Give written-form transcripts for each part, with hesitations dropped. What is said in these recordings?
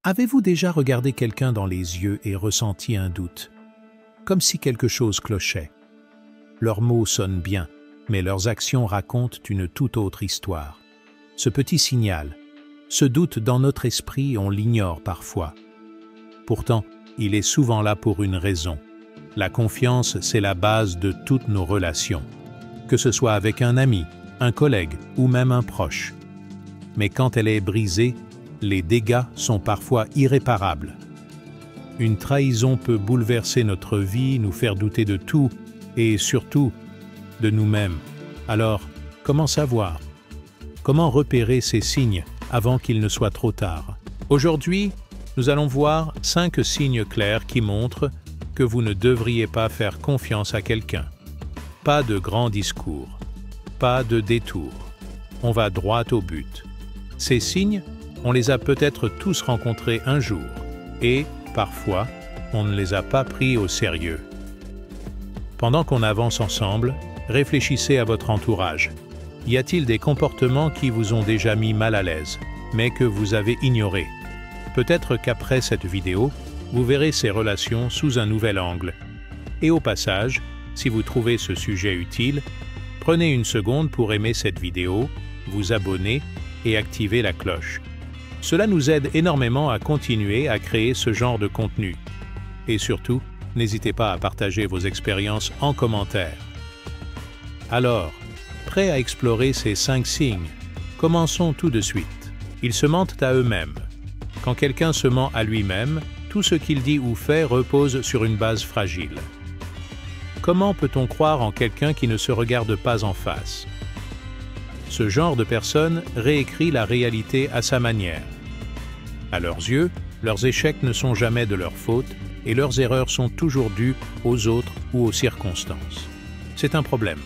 Avez-vous déjà regardé quelqu'un dans les yeux et ressenti un doute, comme si quelque chose clochait? Leurs mots sonnent bien, mais leurs actions racontent une toute autre histoire. Ce petit signal, ce doute dans notre esprit, on l'ignore parfois. Pourtant, il est souvent là pour une raison. La confiance, c'est la base de toutes nos relations, que ce soit avec un ami, un collègue ou même un proche. Mais quand elle est brisée, les dégâts sont parfois irréparables. Une trahison peut bouleverser notre vie, nous faire douter de tout et surtout de nous-mêmes. Alors, comment savoir? Comment repérer ces signes avant qu'il ne soit trop tard? Aujourd'hui, nous allons voir 5 signes clairs qui montrent que vous ne devriez pas faire confiance à quelqu'un. Pas de grands discours, pas de détours. On va droit au but. Ces signes, on les a peut-être tous rencontrés un jour et, parfois, on ne les a pas pris au sérieux. Pendant qu'on avance ensemble, réfléchissez à votre entourage. Y a-t-il des comportements qui vous ont déjà mis mal à l'aise, mais que vous avez ignorés? Peut-être qu'après cette vidéo, vous verrez ces relations sous un nouvel angle. Et au passage, si vous trouvez ce sujet utile, prenez une seconde pour aimer cette vidéo, vous abonner et activer la cloche. Cela nous aide énormément à continuer à créer ce genre de contenu. Et surtout, n'hésitez pas à partager vos expériences en commentaire. Alors, prêts à explorer ces 5 signes? Commençons tout de suite. Ils se mentent à eux-mêmes. Quand quelqu'un se ment à lui-même, tout ce qu'il dit ou fait repose sur une base fragile. Comment peut-on croire en quelqu'un qui ne se regarde pas en face? Ce genre de personne réécrit la réalité à sa manière. À leurs yeux, leurs échecs ne sont jamais de leur faute et leurs erreurs sont toujours dues aux autres ou aux circonstances. C'est un problème,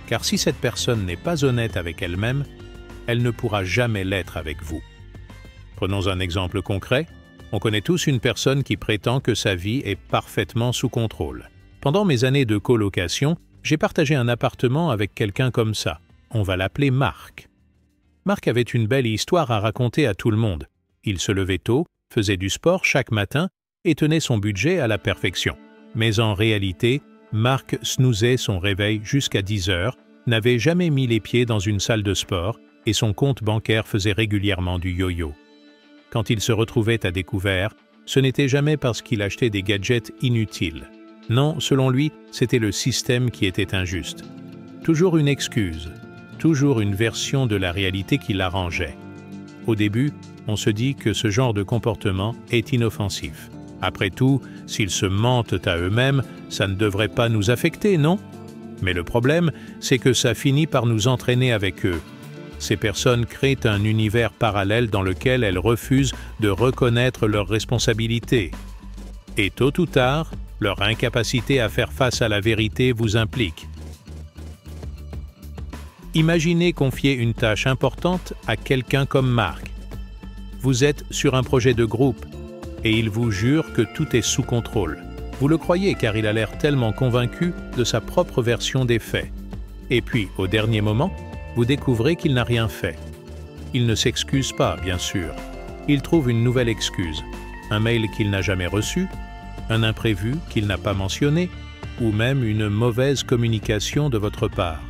car si cette personne n'est pas honnête avec elle-même, elle ne pourra jamais l'être avec vous. Prenons un exemple concret. On connaît tous une personne qui prétend que sa vie est parfaitement sous contrôle. Pendant mes années de colocation, j'ai partagé un appartement avec quelqu'un comme ça. On va l'appeler Marc. Marc avait une belle histoire à raconter à tout le monde. Il se levait tôt, faisait du sport chaque matin et tenait son budget à la perfection. Mais en réalité, Marc snoozait son réveil jusqu'à 10 heures, n'avait jamais mis les pieds dans une salle de sport et son compte bancaire faisait régulièrement du yo-yo. Quand il se retrouvait à découvert, ce n'était jamais parce qu'il achetait des gadgets inutiles. Non, selon lui, c'était le système qui était injuste. Toujours une excuse, toujours une version de la réalité qui l'arrangeait. Au début, on se dit que ce genre de comportement est inoffensif. Après tout, s'ils se mentent à eux-mêmes, ça ne devrait pas nous affecter, non? Mais le problème, c'est que ça finit par nous entraîner avec eux. Ces personnes créent un univers parallèle dans lequel elles refusent de reconnaître leurs responsabilités. Et tôt ou tard, leur incapacité à faire face à la vérité vous implique. Imaginez confier une tâche importante à quelqu'un comme Marc. Vous êtes sur un projet de groupe et il vous jure que tout est sous contrôle. Vous le croyez car il a l'air tellement convaincu de sa propre version des faits. Et puis, au dernier moment, vous découvrez qu'il n'a rien fait. Il ne s'excuse pas, bien sûr. Il trouve une nouvelle excuse, un mail qu'il n'a jamais reçu, un imprévu qu'il n'a pas mentionné, ou même une mauvaise communication de votre part.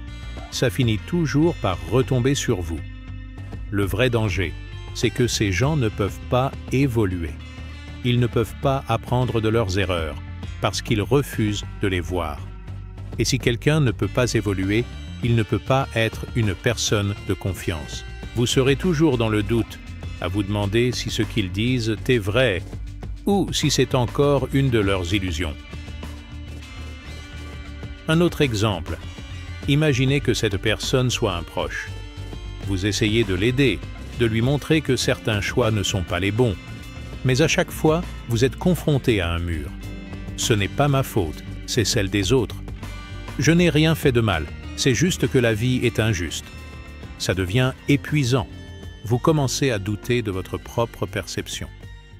Ça finit toujours par retomber sur vous. Le vrai danger, c'est que ces gens ne peuvent pas évoluer. Ils ne peuvent pas apprendre de leurs erreurs, parce qu'ils refusent de les voir. Et si quelqu'un ne peut pas évoluer, il ne peut pas être une personne de confiance. Vous serez toujours dans le doute, à vous demander si ce qu'ils disent est vrai, ou si c'est encore une de leurs illusions. Un autre exemple. Imaginez que cette personne soit un proche. Vous essayez de l'aider, de lui montrer que certains choix ne sont pas les bons. Mais à chaque fois, vous êtes confronté à un mur. Ce n'est pas ma faute, c'est celle des autres. Je n'ai rien fait de mal, c'est juste que la vie est injuste. Ça devient épuisant. Vous commencez à douter de votre propre perception.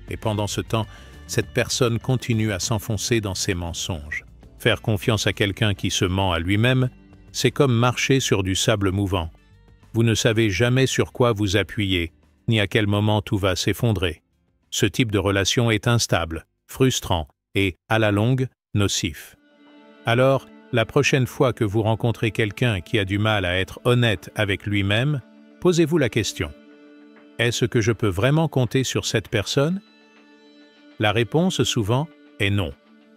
Et pendant ce temps, cette personne continue à s'enfoncer dans ses mensonges. Faire confiance à quelqu'un qui se ment à lui-même, c'est comme marcher sur du sable mouvant. Vous ne savez jamais sur quoi vous appuyer, ni à quel moment tout va s'effondrer. Ce type de relation est instable, frustrant et, à la longue, nocif. Alors, la prochaine fois que vous rencontrez quelqu'un qui a du mal à être honnête avec lui-même, posez-vous la question: est-ce que je peux vraiment compter sur cette personne? La réponse, souvent, est non.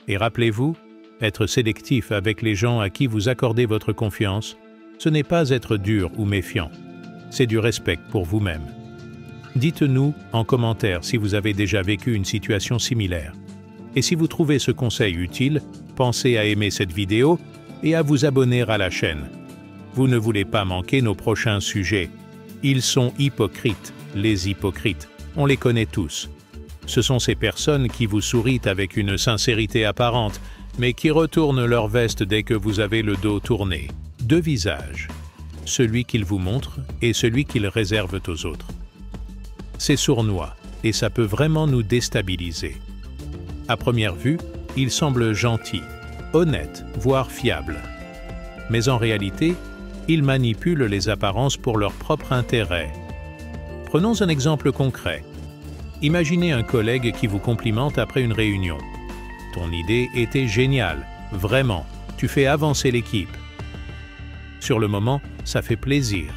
Et rappelez-vous, être sélectif avec les gens à qui vous accordez votre confiance, ce n'est pas être dur ou méfiant, c'est du respect pour vous-même. Dites-nous en commentaire si vous avez déjà vécu une situation similaire. Et si vous trouvez ce conseil utile, pensez à aimer cette vidéo et à vous abonner à la chaîne. Vous ne voulez pas manquer nos prochains sujets. Ils sont hypocrites, les hypocrites, on les connaît tous. Ce sont ces personnes qui vous sourient avec une sincérité apparente, mais qui retournent leur veste dès que vous avez le dos tourné. Deux visages, celui qu'ils vous montrent et celui qu'ils réservent aux autres. C'est sournois et ça peut vraiment nous déstabiliser. À première vue, il semble gentil, honnête, voire fiable. Mais en réalité, ils manipulent les apparences pour leur propre intérêt. Prenons un exemple concret. Imaginez un collègue qui vous complimente après une réunion. Ton idée était géniale, vraiment, tu fais avancer l'équipe. Sur le moment, ça fait plaisir.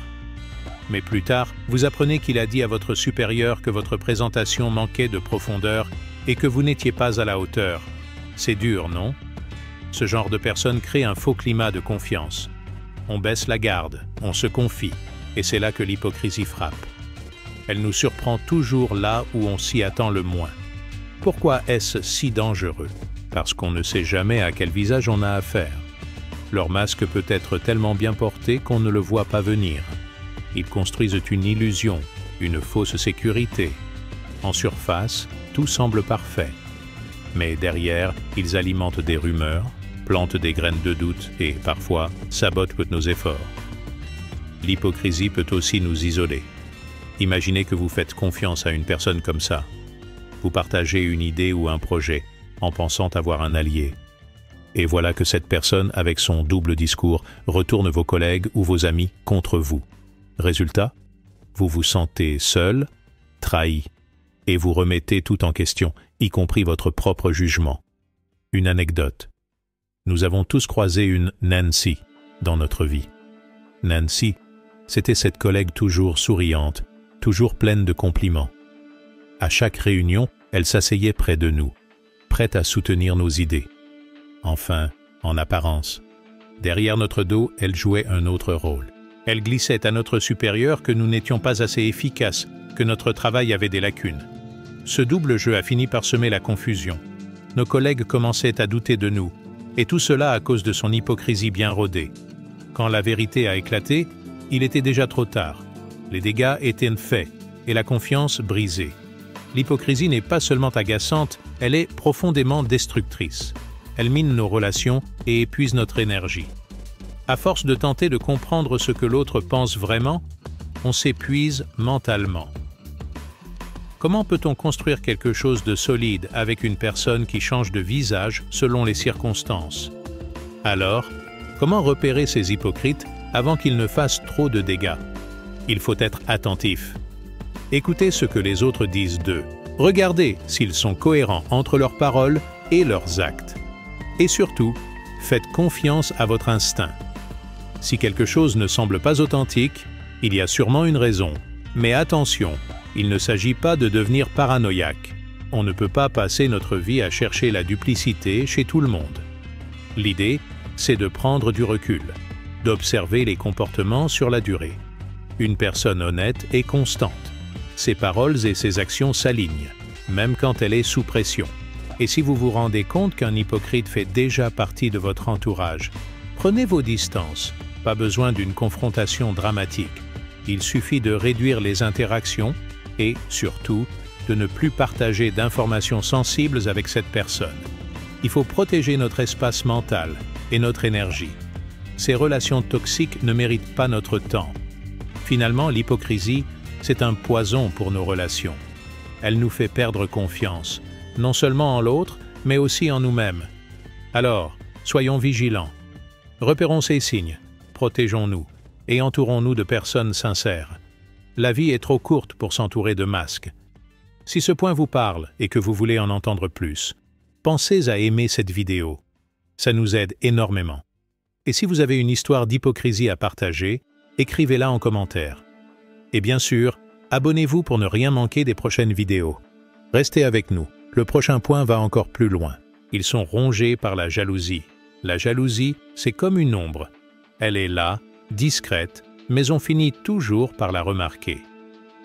Mais plus tard, vous apprenez qu'il a dit à votre supérieur que votre présentation manquait de profondeur et que vous n'étiez pas à la hauteur. C'est dur, non? Ce genre de personne crée un faux climat de confiance. On baisse la garde, on se confie, et c'est là que l'hypocrisie frappe. Elle nous surprend toujours là où on s'y attend le moins. Pourquoi est-ce si dangereux? Parce qu'on ne sait jamais à quel visage on a affaire. Leur masque peut être tellement bien porté qu'on ne le voit pas venir. Ils construisent une illusion, une fausse sécurité. En surface, tout semble parfait. Mais derrière, ils alimentent des rumeurs, plantent des graines de doute et, parfois, sabotent nos efforts. L'hypocrisie peut aussi nous isoler. Imaginez que vous faites confiance à une personne comme ça. Vous partagez une idée ou un projet, en pensant avoir un allié. Et voilà que cette personne, avec son double discours, retourne vos collègues ou vos amis contre vous. Résultat, vous vous sentez seul, trahi, et vous remettez tout en question, y compris votre propre jugement. Une anecdote. Nous avons tous croisé une Nancy dans notre vie. Nancy, c'était cette collègue toujours souriante, toujours pleine de compliments. À chaque réunion, elle s'asseyait près de nous, prête à soutenir nos idées. Enfin, en apparence, derrière notre dos, elle jouait un autre rôle. Elle glissait à notre supérieur que nous n'étions pas assez efficaces, que notre travail avait des lacunes. Ce double jeu a fini par semer la confusion. Nos collègues commençaient à douter de nous, et tout cela à cause de son hypocrisie bien rodée. Quand la vérité a éclaté, il était déjà trop tard. Les dégâts étaient faits, et la confiance brisée. L'hypocrisie n'est pas seulement agaçante, elle est profondément destructrice. Elle mine nos relations et épuise notre énergie. À force de tenter de comprendre ce que l'autre pense vraiment, on s'épuise mentalement. Comment peut-on construire quelque chose de solide avec une personne qui change de visage selon les circonstances? Alors, comment repérer ces hypocrites avant qu'ils ne fassent trop de dégâts? Il faut être attentif. Écoutez ce que les autres disent d'eux. Regardez s'ils sont cohérents entre leurs paroles et leurs actes. Et surtout, faites confiance à votre instinct. Si quelque chose ne semble pas authentique, il y a sûrement une raison. Mais attention, il ne s'agit pas de devenir paranoïaque. On ne peut pas passer notre vie à chercher la duplicité chez tout le monde. L'idée, c'est de prendre du recul, d'observer les comportements sur la durée. Une personne honnête est constante. Ses paroles et ses actions s'alignent, même quand elle est sous pression. Et si vous vous rendez compte qu'un hypocrite fait déjà partie de votre entourage, prenez vos distances. Pas besoin d'une confrontation dramatique. Il suffit de réduire les interactions et, surtout, de ne plus partager d'informations sensibles avec cette personne. Il faut protéger notre espace mental et notre énergie. Ces relations toxiques ne méritent pas notre temps. Finalement, l'hypocrisie, c'est un poison pour nos relations. Elle nous fait perdre confiance, non seulement en l'autre, mais aussi en nous-mêmes. Alors, soyons vigilants. Repérons ces signes, protégeons-nous et entourons-nous de personnes sincères. La vie est trop courte pour s'entourer de masques. Si ce point vous parle et que vous voulez en entendre plus, pensez à aimer cette vidéo. Ça nous aide énormément. Et si vous avez une histoire d'hypocrisie à partager, écrivez-la en commentaire. Et bien sûr, abonnez-vous pour ne rien manquer des prochaines vidéos. Restez avec nous, le prochain point va encore plus loin. Ils sont rongés par la jalousie. La jalousie, c'est comme une ombre. Elle est là, discrète, mais on finit toujours par la remarquer.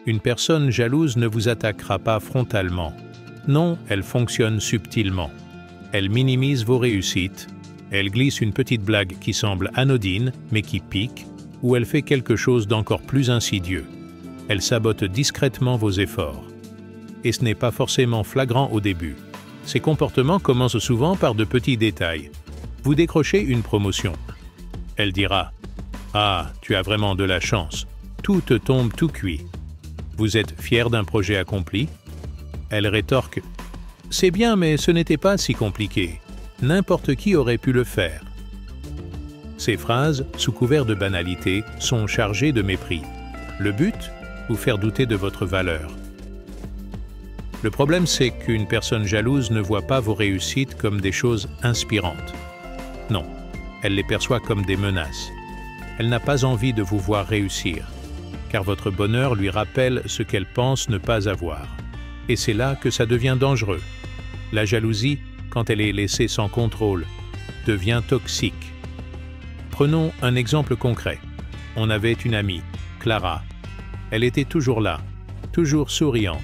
Une personne jalouse ne vous attaquera pas frontalement. Non, elle fonctionne subtilement. Elle minimise vos réussites. Elle glisse une petite blague qui semble anodine, mais qui pique, ou elle fait quelque chose d'encore plus insidieux. Elle sabote discrètement vos efforts. Et ce n'est pas forcément flagrant au début. Ces comportements commencent souvent par de petits détails. Vous décrochez une promotion. Elle dira « Ah, tu as vraiment de la chance. Tout te tombe tout cuit. » Vous êtes fier d'un projet accompli? Elle rétorque « C'est bien, mais ce n'était pas si compliqué. N'importe qui aurait pu le faire. » Ces phrases, sous couvert de banalité, sont chargées de mépris. Le but? Vous faire douter de votre valeur. Le problème, c'est qu'une personne jalouse ne voit pas vos réussites comme des choses inspirantes. Non, elle les perçoit comme des menaces. Elle n'a pas envie de vous voir réussir, car votre bonheur lui rappelle ce qu'elle pense ne pas avoir. Et c'est là que ça devient dangereux. La jalousie, quand elle est laissée sans contrôle, devient toxique. Prenons un exemple concret. On avait une amie, Clara. Elle était toujours là, toujours souriante,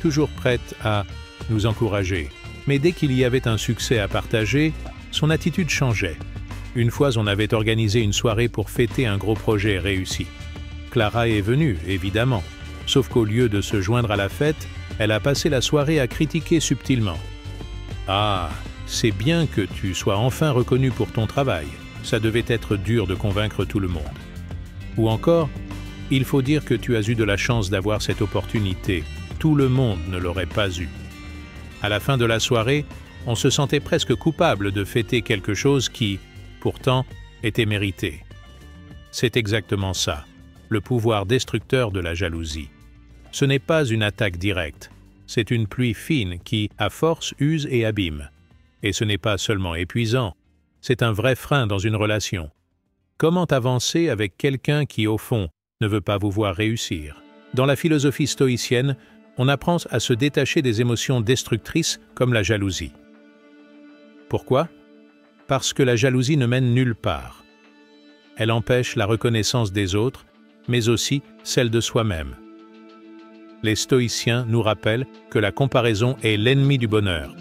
toujours prête à nous encourager. Mais dès qu'il y avait un succès à partager, son attitude changeait. Une fois, on avait organisé une soirée pour fêter un gros projet réussi. Clara est venue, évidemment, sauf qu'au lieu de se joindre à la fête, elle a passé la soirée à critiquer subtilement. « Ah, c'est bien que tu sois enfin reconnu pour ton travail. Ça devait être dur de convaincre tout le monde. » Ou encore, « Il faut dire que tu as eu de la chance d'avoir cette opportunité. Tout le monde ne l'aurait pas eu. » À la fin de la soirée, on se sentait presque coupable de fêter quelque chose qui, pourtant, était mérité. C'est exactement ça, le pouvoir destructeur de la jalousie. Ce n'est pas une attaque directe, c'est une pluie fine qui, à force, use et abîme. Et ce n'est pas seulement épuisant, c'est un vrai frein dans une relation. Comment avancer avec quelqu'un qui, au fond, ne veut pas vous voir réussir? Dans la philosophie stoïcienne, on apprend à se détacher des émotions destructrices comme la jalousie. Pourquoi? Parce que la jalousie ne mène nulle part. Elle empêche la reconnaissance des autres, mais aussi celle de soi-même. Les stoïciens nous rappellent que la comparaison est l'ennemi du bonheur.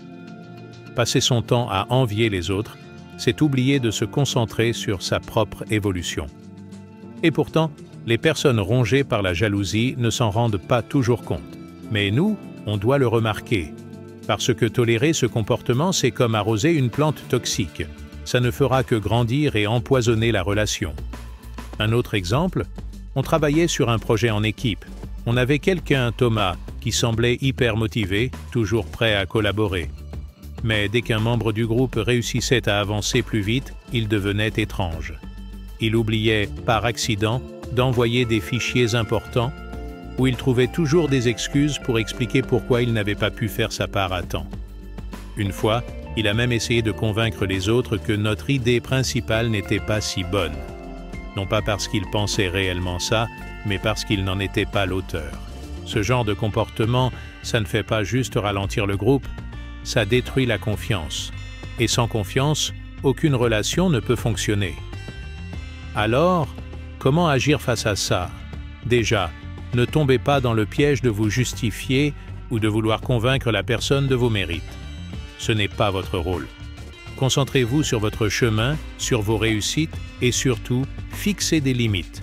Passer son temps à envier les autres, c'est oublier de se concentrer sur sa propre évolution. Et pourtant, les personnes rongées par la jalousie ne s'en rendent pas toujours compte. Mais nous, on doit le remarquer. Parce que tolérer ce comportement, c'est comme arroser une plante toxique. Ça ne fera que grandir et empoisonner la relation. Un autre exemple, on travaillait sur un projet en équipe. On avait quelqu'un, Thomas, qui semblait hyper motivé, toujours prêt à collaborer. Mais dès qu'un membre du groupe réussissait à avancer plus vite, il devenait étrange. Il oubliait, par accident, d'envoyer des fichiers importants, où il trouvait toujours des excuses pour expliquer pourquoi il n'avait pas pu faire sa part à temps. Une fois, il a même essayé de convaincre les autres que notre idée principale n'était pas si bonne. Non pas parce qu'il pensait réellement ça, mais parce qu'il n'en était pas l'auteur. Ce genre de comportement, ça ne fait pas juste ralentir le groupe, ça détruit la confiance. Et sans confiance, aucune relation ne peut fonctionner. Alors, comment agir face à ça? Déjà, ne tombez pas dans le piège de vous justifier ou de vouloir convaincre la personne de vos mérites. Ce n'est pas votre rôle. Concentrez-vous sur votre chemin, sur vos réussites et surtout, fixez des limites.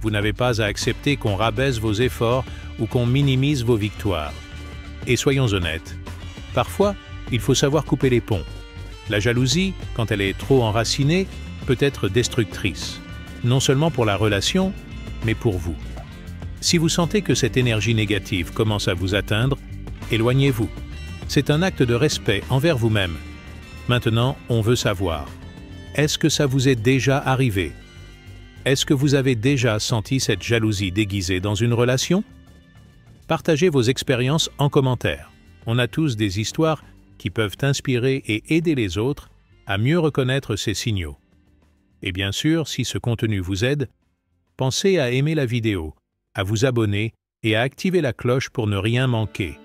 Vous n'avez pas à accepter qu'on rabaisse vos efforts ou qu'on minimise vos victoires. Et soyons honnêtes, parfois, il faut savoir couper les ponts. La jalousie, quand elle est trop enracinée, peut être destructrice, non seulement pour la relation, mais pour vous. Si vous sentez que cette énergie négative commence à vous atteindre, éloignez-vous. C'est un acte de respect envers vous-même. Maintenant, on veut savoir, est-ce que ça vous est déjà arrivé? Est-ce que vous avez déjà senti cette jalousie déguisée dans une relation? Partagez vos expériences en commentaire. On a tous des histoires qui peuvent inspirer et aider les autres à mieux reconnaître ces signaux. Et bien sûr, si ce contenu vous aide, pensez à aimer la vidéo, à vous abonner et à activer la cloche pour ne rien manquer.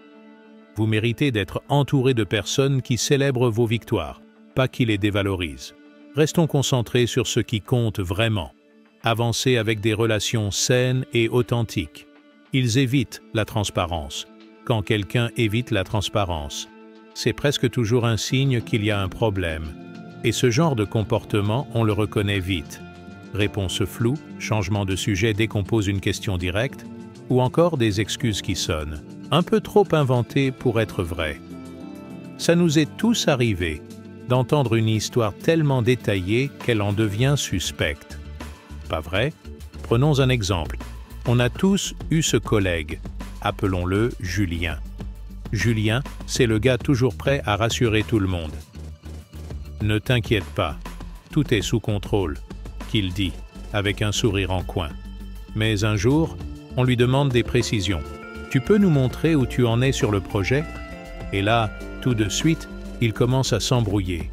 Vous méritez d'être entouré de personnes qui célèbrent vos victoires, pas qui les dévalorisent. Restons concentrés sur ce qui compte vraiment. Avancez avec des relations saines et authentiques. Ils évitent la transparence. Quand quelqu'un évite la transparence, c'est presque toujours un signe qu'il y a un problème. Et ce genre de comportement, on le reconnaît vite. Réponse floue, changement de sujet dès qu'on pose une question directe, ou encore des excuses qui sonnent, un peu trop inventées pour être vraies. Ça nous est tous arrivé d'entendre une histoire tellement détaillée qu'elle en devient suspecte. Pas vrai? Prenons un exemple. On a tous eu ce collègue, appelons-le Julien. Julien, c'est le gars toujours prêt à rassurer tout le monde. Ne t'inquiète pas, tout est sous contrôle, qu'il dit, avec un sourire en coin. Mais un jour, on lui demande des précisions. Tu peux nous montrer où tu en es sur le projet? Et là, tout de suite, il commence à s'embrouiller.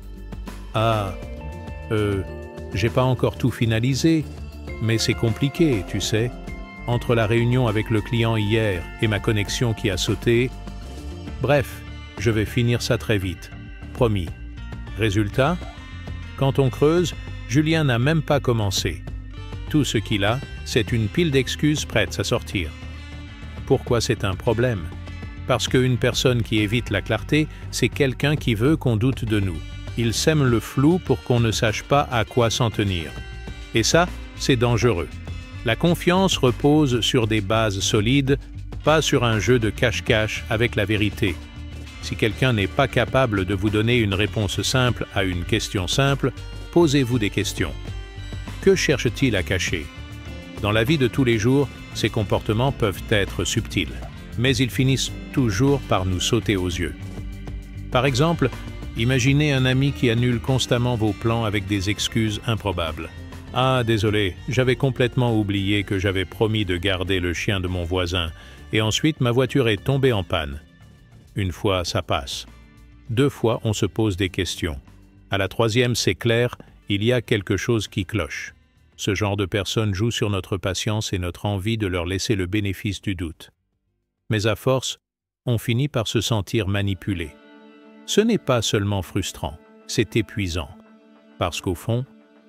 J'ai pas encore tout finalisé, mais c'est compliqué, tu sais. Entre la réunion avec le client hier et ma connexion qui a sauté. Bref, je vais finir ça très vite, promis. Résultat, quand on creuse, Julien n'a même pas commencé. Tout ce qu'il a, c'est une pile d'excuses prêtes à sortir. Pourquoi c'est un problème? Parce qu'une personne qui évite la clarté, c'est quelqu'un qui veut qu'on doute de nous. Il sème le flou pour qu'on ne sache pas à quoi s'en tenir. Et ça, c'est dangereux. La confiance repose sur des bases solides, pas sur un jeu de cache-cache avec la vérité. Si quelqu'un n'est pas capable de vous donner une réponse simple à une question simple, posez-vous des questions. Que cherche-t-il à cacher? Dans la vie de tous les jours, ces comportements peuvent être subtils, mais ils finissent toujours par nous sauter aux yeux. Par exemple, imaginez un ami qui annule constamment vos plans avec des excuses improbables. « Ah, désolé, j'avais complètement oublié que j'avais promis de garder le chien de mon voisin, et ensuite ma voiture est tombée en panne. » Une fois, ça passe. 2 fois, on se pose des questions. À la 3e, c'est clair, il y a quelque chose qui cloche. Ce genre de personnes joue sur notre patience et notre envie de leur laisser le bénéfice du doute. Mais à force, on finit par se sentir manipulé. Ce n'est pas seulement frustrant, c'est épuisant. Parce qu'au fond,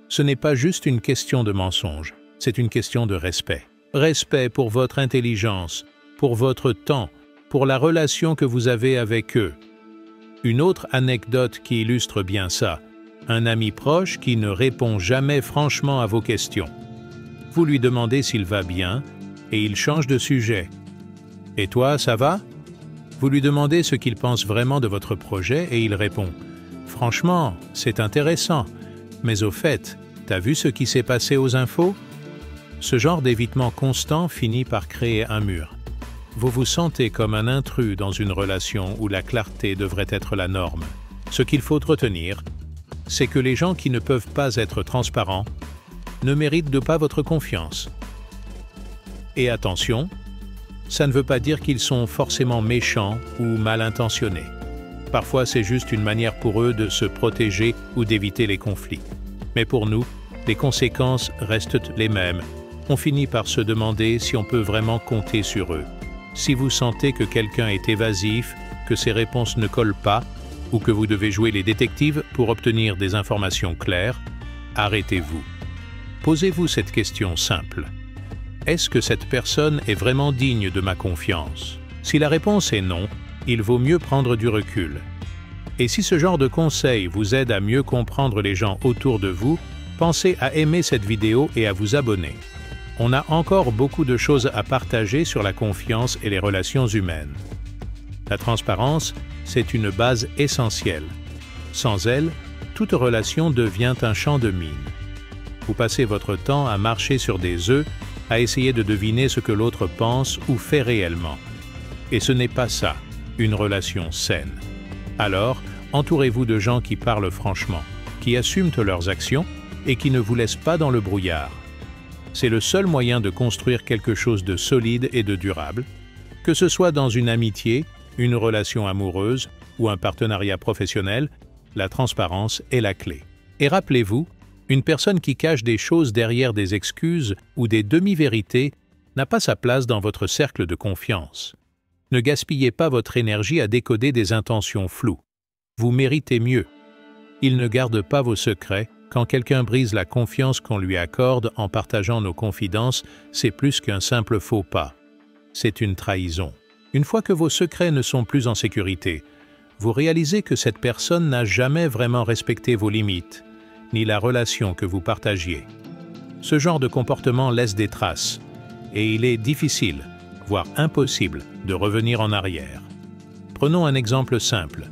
ce n'est pas juste une question de mensonge, c'est une question de respect. Respect pour votre intelligence, pour votre temps, pour la relation que vous avez avec eux. Une autre anecdote qui illustre bien ça, un ami proche qui ne répond jamais franchement à vos questions. Vous lui demandez s'il va bien et il change de sujet. « Et toi, ça va ?» Vous lui demandez ce qu'il pense vraiment de votre projet et il répond « Franchement, c'est intéressant, mais au fait, t'as vu ce qui s'est passé aux infos ?» Ce genre d'évitement constant finit par créer un mur. Vous vous sentez comme un intrus dans une relation où la clarté devrait être la norme. Ce qu'il faut retenir, c'est que les gens qui ne peuvent pas être transparents ne méritent de pas votre confiance. Et attention, ça ne veut pas dire qu'ils sont forcément méchants ou mal intentionnés. Parfois, c'est juste une manière pour eux de se protéger ou d'éviter les conflits. Mais pour nous, les conséquences restent les mêmes. On finit par se demander si on peut vraiment compter sur eux. Si vous sentez que quelqu'un est évasif, que ses réponses ne collent pas, ou que vous devez jouer les détectives pour obtenir des informations claires, arrêtez-vous. Posez-vous cette question simple. Est-ce que cette personne est vraiment digne de ma confiance? Si la réponse est non, il vaut mieux prendre du recul. Et si ce genre de conseil vous aide à mieux comprendre les gens autour de vous, pensez à aimer cette vidéo et à vous abonner. On a encore beaucoup de choses à partager sur la confiance et les relations humaines. La transparence, c'est une base essentielle. Sans elle, toute relation devient un champ de mine. Vous passez votre temps à marcher sur des œufs, à essayer de deviner ce que l'autre pense ou fait réellement. Et ce n'est pas ça, une relation saine. Alors, entourez-vous de gens qui parlent franchement, qui assument leurs actions et qui ne vous laissent pas dans le brouillard. C'est le seul moyen de construire quelque chose de solide et de durable. Que ce soit dans une amitié, une relation amoureuse ou un partenariat professionnel, la transparence est la clé. Et rappelez-vous, une personne qui cache des choses derrière des excuses ou des demi-vérités n'a pas sa place dans votre cercle de confiance. Ne gaspillez pas votre énergie à décoder des intentions floues. Vous méritez mieux. Il ne garde pas vos secrets. Quand quelqu'un brise la confiance qu'on lui accorde en partageant nos confidences, c'est plus qu'un simple faux pas. C'est une trahison. Une fois que vos secrets ne sont plus en sécurité, vous réalisez que cette personne n'a jamais vraiment respecté vos limites, ni la relation que vous partagiez. Ce genre de comportement laisse des traces, et il est difficile, voire impossible, de revenir en arrière. Prenons un exemple simple.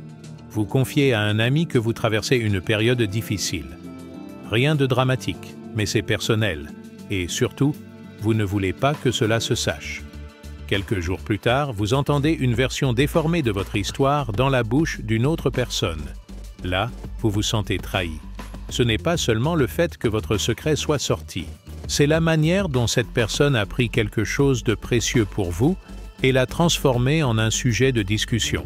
Vous confiez à un ami que vous traversez une période difficile. Rien de dramatique, mais c'est personnel, et surtout, vous ne voulez pas que cela se sache. Quelques jours plus tard, vous entendez une version déformée de votre histoire dans la bouche d'une autre personne. Là, vous vous sentez trahi. Ce n'est pas seulement le fait que votre secret soit sorti. C'est la manière dont cette personne a pris quelque chose de précieux pour vous et l'a transformé en un sujet de discussion.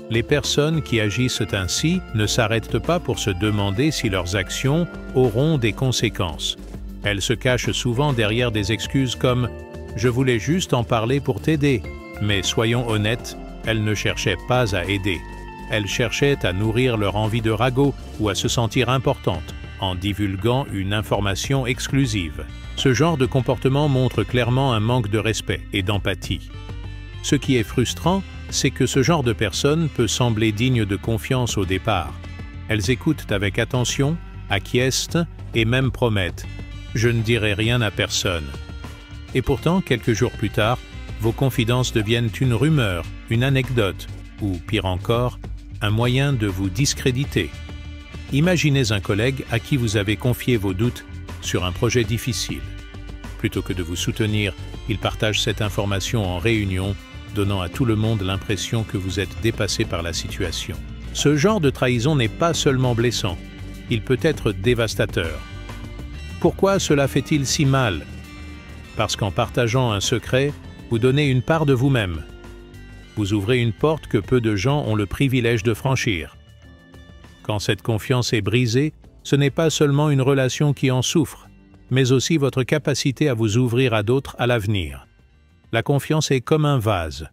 Les personnes qui agissent ainsi ne s'arrêtent pas pour se demander si leurs actions auront des conséquences. Elles se cachent souvent derrière des excuses comme « je voulais juste en parler pour t'aider ». Mais soyons honnêtes, elles ne cherchaient pas à aider. Elles cherchaient à nourrir leur envie de ragot ou à se sentir importantes en divulguant une information exclusive. Ce genre de comportement montre clairement un manque de respect et d'empathie. Ce qui est frustrant, c'est que ce genre de personne peut sembler digne de confiance au départ. Elles écoutent avec attention, acquiescent et même promettent « je ne dirai rien à personne ». Et pourtant, quelques jours plus tard, vos confidences deviennent une rumeur, une anecdote, ou pire encore, un moyen de vous discréditer. Imaginez un collègue à qui vous avez confié vos doutes sur un projet difficile. Plutôt que de vous soutenir, il partage cette information en réunion, donnant à tout le monde l'impression que vous êtes dépassé par la situation. Ce genre de trahison n'est pas seulement blessant, il peut être dévastateur. Pourquoi cela fait-il si mal? Parce qu'en partageant un secret, vous donnez une part de vous-même. Vous ouvrez une porte que peu de gens ont le privilège de franchir. Quand cette confiance est brisée, ce n'est pas seulement une relation qui en souffre, mais aussi votre capacité à vous ouvrir à d'autres à l'avenir. La confiance est comme un vase.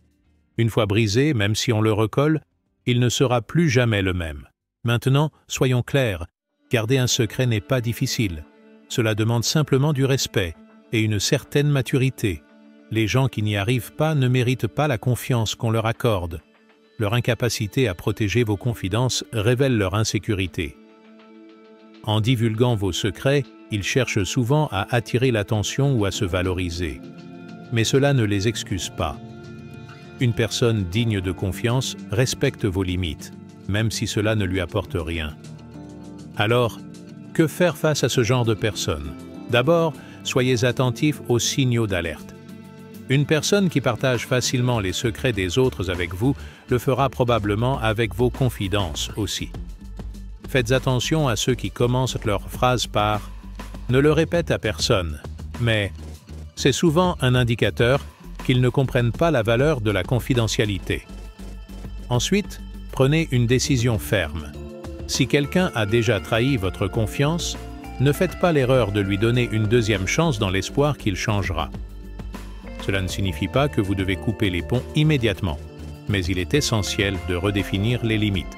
Une fois brisé, même si on le recolle, il ne sera plus jamais le même. Maintenant, soyons clairs, garder un secret n'est pas difficile. Cela demande simplement du respect et une certaine maturité. Les gens qui n'y arrivent pas ne méritent pas la confiance qu'on leur accorde. Leur incapacité à protéger vos confidences révèle leur insécurité. En divulguant vos secrets, ils cherchent souvent à attirer l'attention ou à se valoriser. Mais cela ne les excuse pas. Une personne digne de confiance respecte vos limites, même si cela ne lui apporte rien. Alors, que faire face à ce genre de personnes? D'abord, soyez attentifs aux signaux d'alerte. Une personne qui partage facilement les secrets des autres avec vous le fera probablement avec vos confidences aussi. Faites attention à ceux qui commencent leur phrase par « ne le répète à personne », mais c'est souvent un indicateur qu'ils ne comprennent pas la valeur de la confidentialité. Ensuite, prenez une décision ferme. Si quelqu'un a déjà trahi votre confiance, ne faites pas l'erreur de lui donner une deuxième chance dans l'espoir qu'il changera. Cela ne signifie pas que vous devez couper les ponts immédiatement, mais il est essentiel de redéfinir les limites.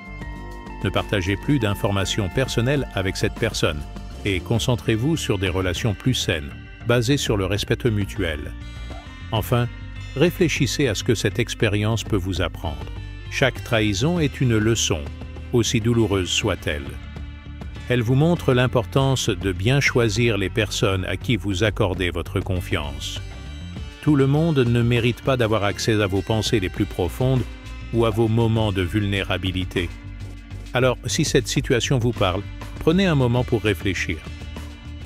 Ne partagez plus d'informations personnelles avec cette personne et concentrez-vous sur des relations plus saines, basées sur le respect mutuel. Enfin, réfléchissez à ce que cette expérience peut vous apprendre. Chaque trahison est une leçon, aussi douloureuse soit-elle. Elle vous montre l'importance de bien choisir les personnes à qui vous accordez votre confiance. Tout le monde ne mérite pas d'avoir accès à vos pensées les plus profondes ou à vos moments de vulnérabilité. Alors, si cette situation vous parle, prenez un moment pour réfléchir.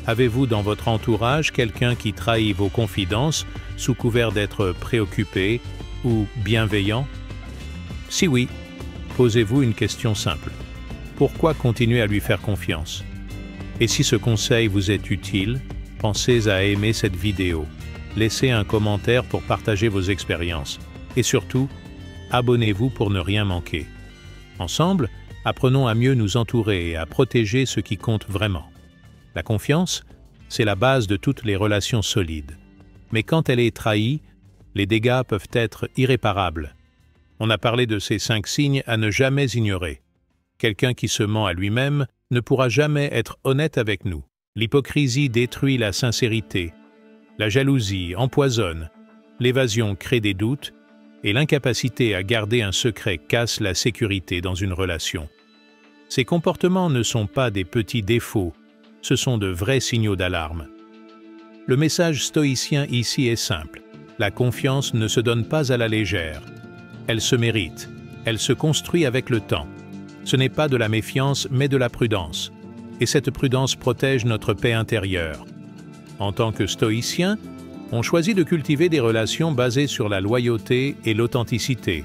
Avez-vous dans votre entourage quelqu'un qui trahit vos confidences sous couvert d'être préoccupé ou bienveillant? Si oui, posez-vous une question simple. Pourquoi continuer à lui faire confiance? Et si ce conseil vous est utile, pensez à aimer cette vidéo. Laissez un commentaire pour partager vos expériences. Et surtout, abonnez-vous pour ne rien manquer. Ensemble, apprenons à mieux nous entourer et à protéger ce qui compte vraiment. La confiance, c'est la base de toutes les relations solides. Mais quand elle est trahie, les dégâts peuvent être irréparables. On a parlé de ces 5 signes à ne jamais ignorer. Quelqu'un qui se ment à lui-même ne pourra jamais être honnête avec nous. L'hypocrisie détruit la sincérité. La jalousie empoisonne. L'évasion crée des doutes. Et l'incapacité à garder un secret casse la sécurité dans une relation. Ces comportements ne sont pas des petits défauts, ce sont de vrais signaux d'alarme. Le message stoïcien ici est simple. La confiance ne se donne pas à la légère. Elle se mérite, elle se construit avec le temps. Ce n'est pas de la méfiance, mais de la prudence. Et cette prudence protège notre paix intérieure. En tant que stoïcien, on choisit de cultiver des relations basées sur la loyauté et l'authenticité,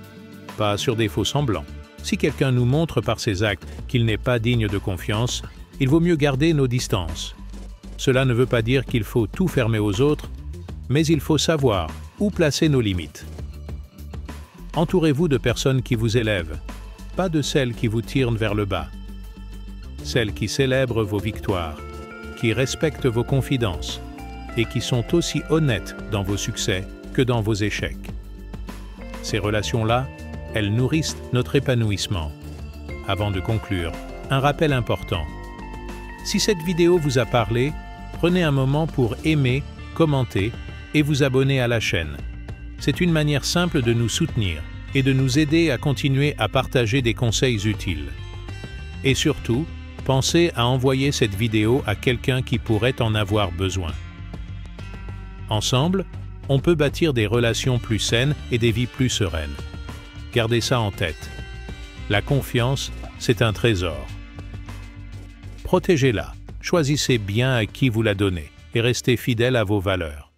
pas sur des faux semblants. Si quelqu'un nous montre par ses actes qu'il n'est pas digne de confiance, il vaut mieux garder nos distances. Cela ne veut pas dire qu'il faut tout fermer aux autres, mais il faut savoir où placer nos limites. Entourez-vous de personnes qui vous élèvent, pas de celles qui vous tirent vers le bas. Celles qui célèbrent vos victoires, qui respectent vos confidences, et qui sont aussi honnêtes dans vos succès que dans vos échecs. Ces relations-là, elles nourrissent notre épanouissement. Avant de conclure, un rappel important. Si cette vidéo vous a parlé, prenez un moment pour aimer, commenter et vous abonner à la chaîne. C'est une manière simple de nous soutenir et de nous aider à continuer à partager des conseils utiles. Et surtout, pensez à envoyer cette vidéo à quelqu'un qui pourrait en avoir besoin. Ensemble, on peut bâtir des relations plus saines et des vies plus sereines. Gardez ça en tête. La confiance, c'est un trésor. Protégez-la, choisissez bien à qui vous la donnez et restez fidèle à vos valeurs.